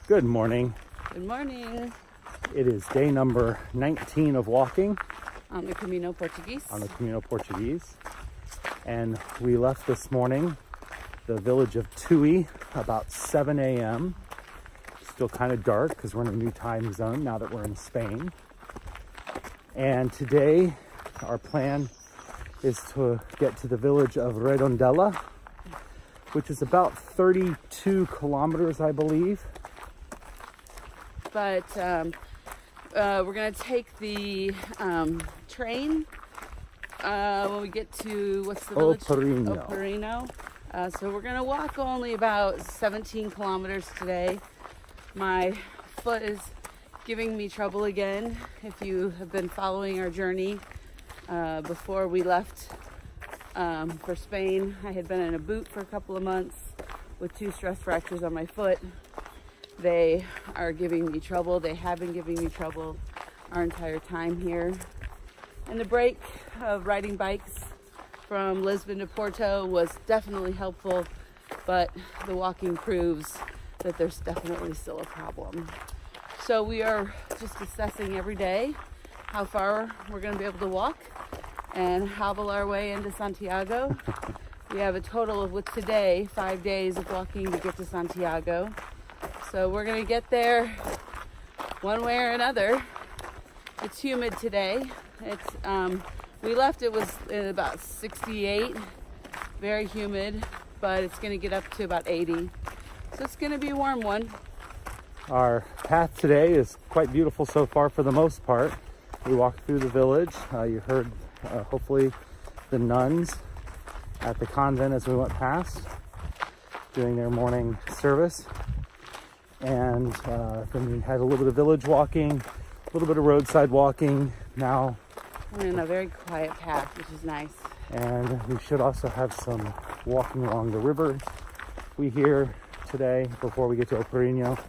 Good morning. Good morning. It is day number 19 of walking On the Camino Portugues. on the Camino Portugues. And we left this morning the village of Tui about 7 a.m. Still kind of dark because we're in a new time zone now that we're in Spain. And today our plan is to get to the village of Redondela, which is about 32 kilometers, I believe. But we're going to take the train when we get to, what's the village? Operino. So we're going to walk only about 17 kilometers today. My foot is giving me trouble again. If you have been following our journey before we left for Spain, I had been in a boot for a couple of months with 2 stress fractures on my foot. They are giving me trouble. They have been giving me trouble our entire time here. And the break of riding bikes from Lisbon to Porto was definitely helpful, but the walking proves that there's definitely still a problem. So we are just assessing every day how far we're going to be able to walk and hobble our way into Santiago. We have a total of, with today, 5 days of walking to get to Santiago. So we're gonna get there one way or another. It's humid today. It's we left, it was about 68, very humid, but it's gonna get up to about 80. So it's gonna be a warm one. Our path today is quite beautiful so far for the most part. We walked through the village. You heard hopefully the nuns at the convent as we went past doing their morning service. And then we had a little bit of village walking, a little bit of roadside walking. Now we're in a very quiet path, which is nice. And we should also have some walking along the river we hear today before we get to Operino.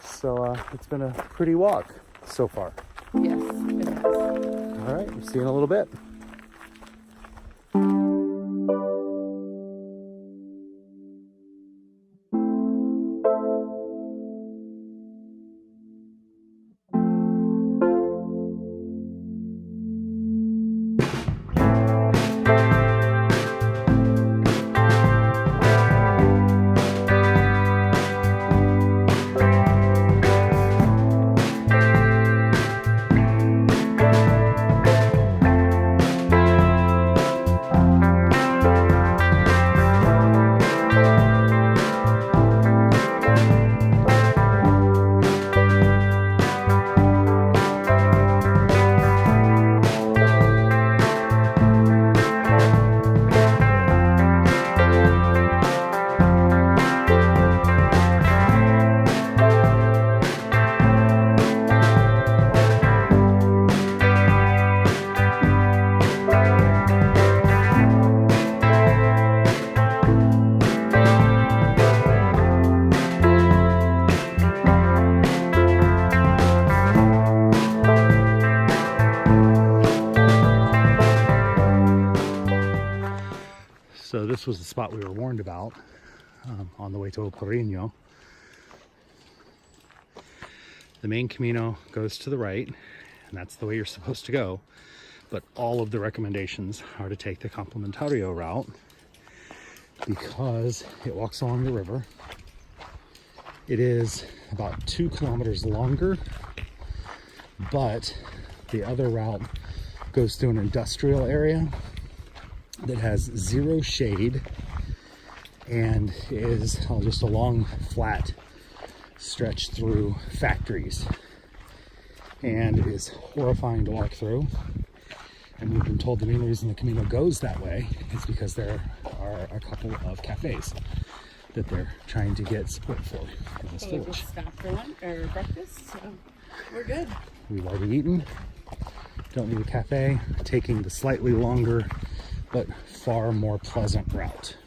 So it's been a pretty walk so far. Yes, it has. All right, we'll see you in a little bit. So this was the spot we were warned about on the way to Operino. The main Camino goes to the right, and that's the way you're supposed to go. But all of the recommendations are to take the Complementario route because it walks along the river. It is about 2 kilometers longer, but the other route goes through an industrial area that has zero shade and is just a long flat stretch through factories, and it is horrifying to walk through. And we've been told the main reason the Camino goes that way is because there are a couple of cafes that they're trying to get support for in this We village. just stopped for lunch or breakfast, so we're good. We've already eaten, don't need a cafe, taking the slightly longer but far more pleasant route.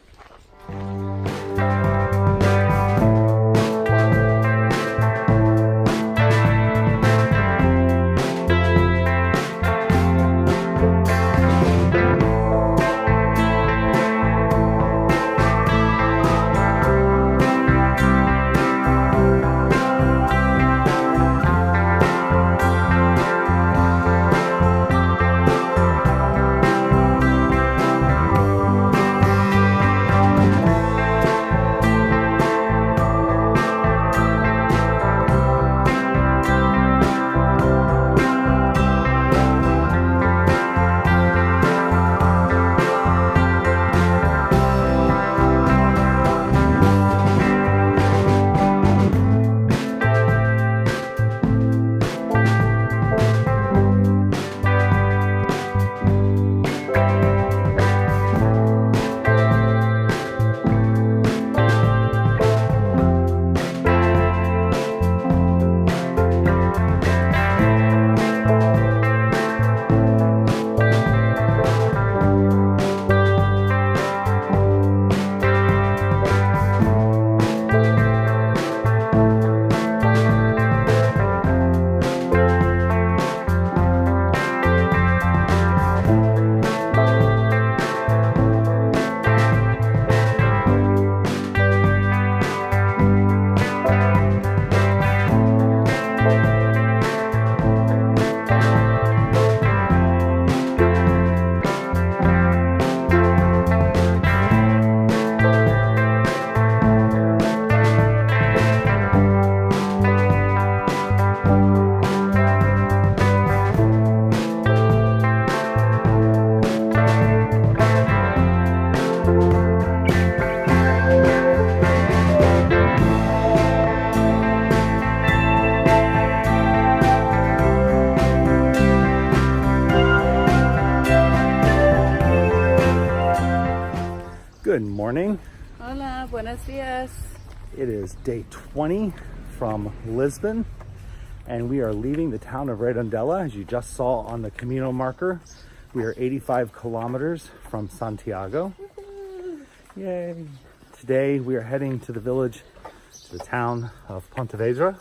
Good morning. Hola, buenos dias. It is day 20 from Lisbon, and we are leaving the town of Redondela. As you just saw on the Camino marker, we are 85 kilometers from Santiago. Yay! Today we are heading to the village, to the town of Pontevedra.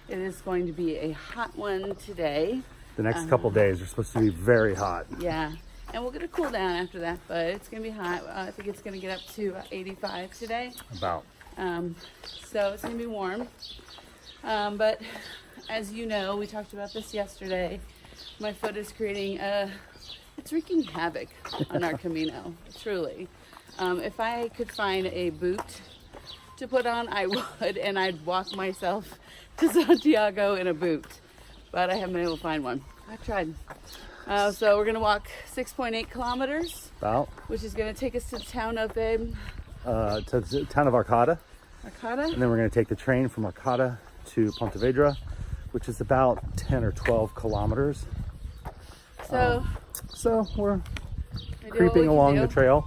It is going to be a hot one today. The next couple days are supposed to be very hot. Yeah, and we're going to cool down after that, but it's going to be hot. I think it's going to get up to 85 today. About. So it's going to be warm. But as you know, we talked about this yesterday. My foot is creating it's wreaking havoc on our Camino, truly. If I could find a boot to put on, I would, and I'd walk myself to Santiago in a boot. But I haven't been able to find one. I've tried. So we're going to walk 6.8 kilometers, About. which is going to take us to the town of To the town of Arcata. Arcata. And then we're going to take the train from Arcata to Pontevedra, which is about 10 or 12 kilometers. So, So we're we do what we creeping can along do. the trail,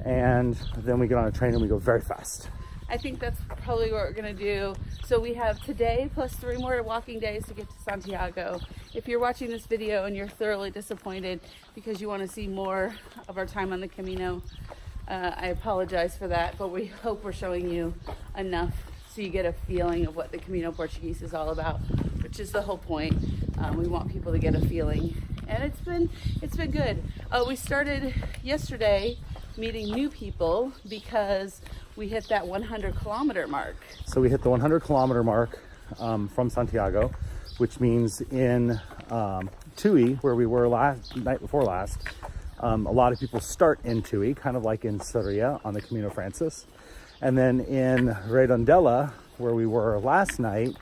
and then we get on a train and we go very fast. I think that's probably what we're gonna do. So we have today plus 3 more walking days to get to Santiago. If you're watching this video and you're thoroughly disappointed because you want to see more of our time on the Camino, I apologize for that, but we hope we're showing you enough so you get a feeling of what the Camino Portugues is all about, which is the whole point. We want people to get a feeling, and it's been good. We started yesterday meeting new people because we hit that 100 kilometer mark. So we hit the 100 kilometer mark from Santiago, which means in Tui, where we were night before last, a lot of people start in Tui, kind of like in Soria on the Camino Francis. And then in Redondela, where we were last night,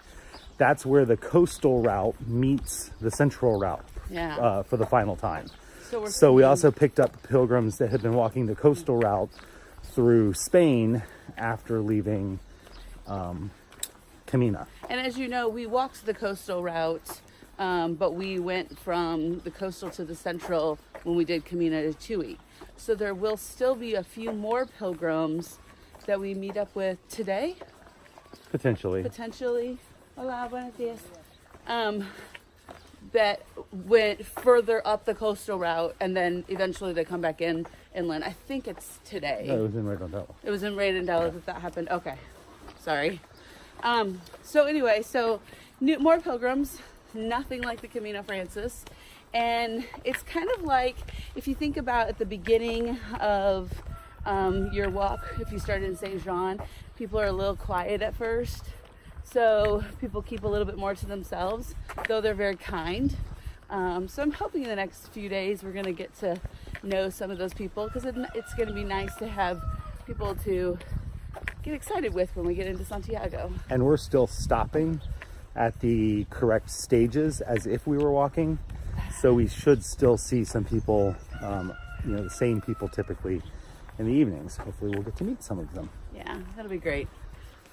that's where the coastal route meets the central route for the final time. So we also picked up pilgrims that had been walking the coastal route through Spain after leaving Camino. And as you know, we walked the coastal route but we went from the coastal to the central when we did Camino de Tui. So there will still be a few more pilgrims that we meet up with today. Potentially. Hola, buenos dias. That went further up the coastal route, and then eventually they come back inland. I think it's today. No, it was in Redondela. It was in Redondela that happened. Okay, sorry. So anyway, more pilgrims, nothing like the Camino Francis. And it's kind of like, if you think about at the beginning of your walk, if you started in Saint Jean, people are a little quiet at first. So people keep a little bit more to themselves, though they're very kind. So I'm hoping in the next few days we're going to get to know some of those people, because it's going to be nice to have people to get excited with when we get into Santiago. And we're still stopping at the correct stages as if we were walking. So we should still see some people, the same people typically in the evenings. Hopefully we'll get to meet some of them. Yeah, that'll be great.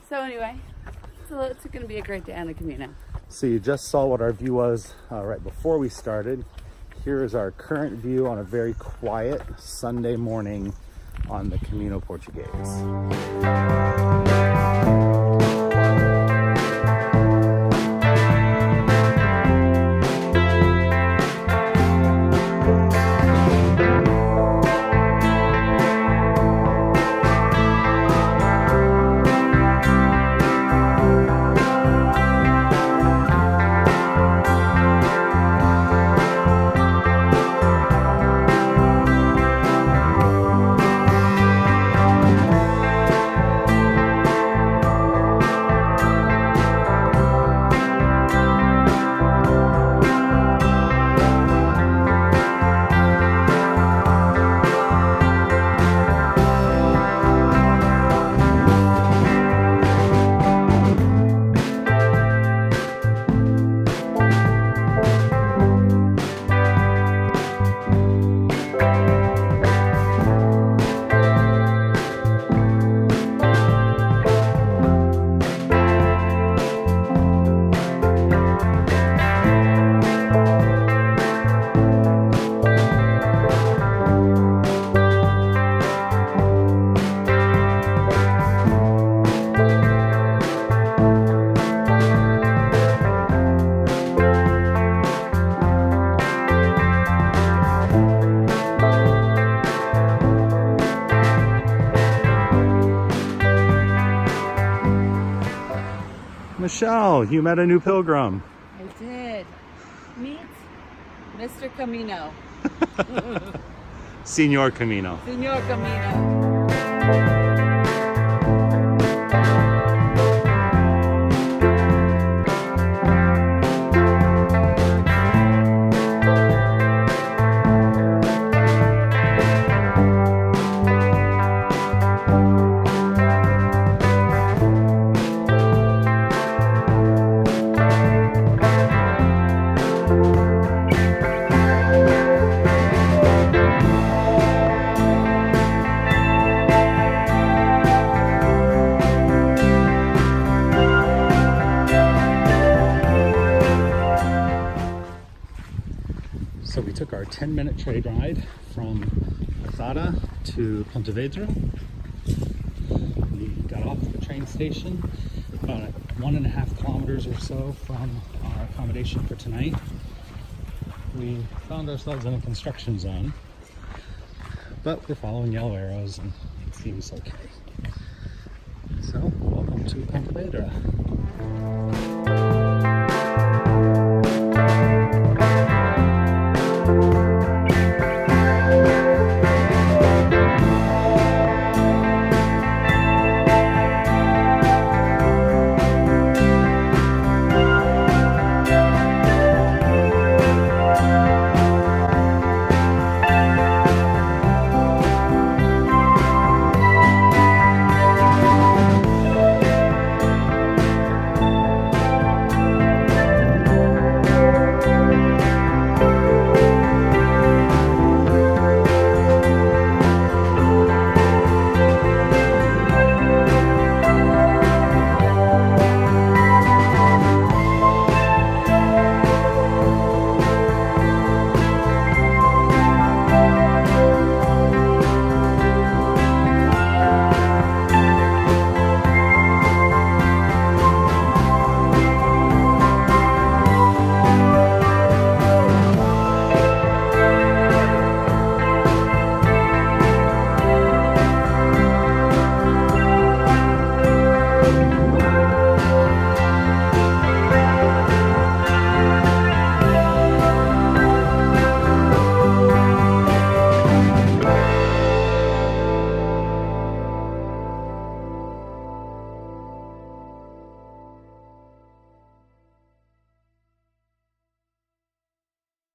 So anyway, it's going to be a great day on the Camino. So you just saw what our view was right before we started. Here is our current view on a very quiet Sunday morning on the Camino Portugues. Michelle, you met a new pilgrim. I did. Meet Mr. Camino. Señor Camino. Señor Camino. So we took our 10-minute train ride from Azada to Pontevedra. We got off at the train station about 1.5 kilometers or so from our accommodation for tonight. We found ourselves in a construction zone, but we're following yellow arrows and it seems okay. So welcome to Pontevedra.